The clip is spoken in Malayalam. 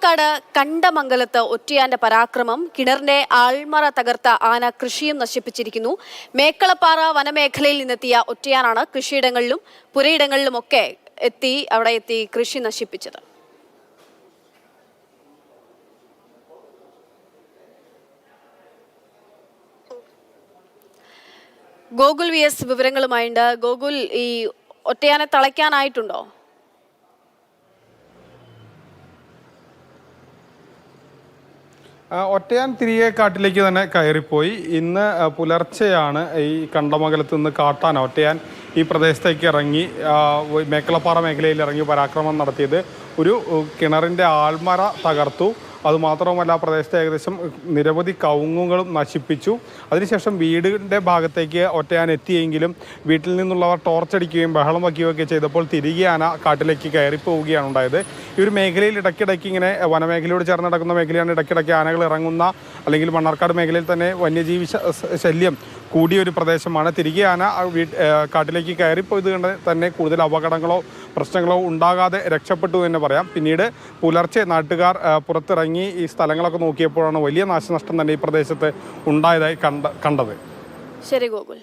മണ്ണാർക്കാട് കണ്ടമംഗലത്ത് ഒറ്റയാന്റെ പരാക്രമം. കിണറിന്റെ ആൾമറ തകർത്ത ആന കൃഷിയും നശിപ്പിച്ചിരിക്കുന്നു. മേക്കളപ്പാറ വനമേഖലയിൽ നിന്നെത്തിയ ഒറ്റയാനാണ് കൃഷിയിടങ്ങളിലും പുരയിടങ്ങളിലുമൊക്കെ എത്തി കൃഷി നശിപ്പിച്ചത്. ഗോകുൽ VS വിവരങ്ങളുമായുണ്ട്. ഗോകുൽ, ഈ ഒറ്റയാനെ തളയ്ക്കാനായിട്ടുണ്ടോ? ഒറ്റയാൻ തിരികെ കാട്ടിലേക്ക് തന്നെ കയറിപ്പോയി. ഇന്ന് പുലർച്ചെയാണ് ഈ കണ്ടമംഗലത്ത് നിന്ന് കാട്ടാന ഒറ്റയാൻ ഈ പ്രദേശത്തേക്ക് ഇറങ്ങി മേക്കളപ്പാറ മേഖലയിൽ ഇറങ്ങി പരാക്രമം നടത്തിയത്. ഒരു കിണറിൻ്റെ ആൾമറ തകർത്തു. അതുമാത്രവുമല്ല, പ്രദേശത്തെ ഏകദേശം നിരവധി കവുങ്ങുകളും നശിപ്പിച്ചു. അതിനുശേഷം വീടിൻ്റെ ഭാഗത്തേക്ക് ഒറ്റയാൻ എത്തിയെങ്കിലും വീട്ടിൽ നിന്നുള്ളവർ ടോർച്ചടിക്കുകയും ബഹളം വയ്ക്കുകയൊക്കെ ചെയ്തപ്പോൾ തിരികെ ആന കാട്ടിലേക്ക് കയറിപ്പോവുകയാണ് ഉണ്ടായത്. ഈ ഒരു മേഖലയിൽ ഇടയ്ക്കിടയ്ക്ക് ഇങ്ങനെ വനമേഖലയോട് ചേർന്ന് നടക്കുന്ന മേഖലയാണ്. ഇടയ്ക്കിടയ്ക്ക് ആനകൾ ഇറങ്ങുന്ന, അല്ലെങ്കിൽ മണ്ണാർക്കാട് മേഖലയിൽ തന്നെ വന്യജീവി ശല്യം കൂടിയൊരു പ്രദേശമാണ്. തിരികെ ആന കാട്ടിലേക്ക് കയറിപ്പോയത് കൊണ്ട് തന്നെ കൂടുതൽ അപകടങ്ങളോ പ്രശ്നങ്ങളോ ഉണ്ടാകാതെ രക്ഷപ്പെട്ടു എന്ന് പറയാം. പിന്നീട് പുലർച്ചെ നാട്ടുകാർ പുറത്തിറങ്ങി ഈ സ്ഥലങ്ങളൊക്കെ നോക്കിയപ്പോഴാണ് വലിയ നാശനഷ്ടം തന്നെ ഈ പ്രദേശത്ത് ഉണ്ടായതായി കണ്ടത്. ശരി ഗോകുൽ.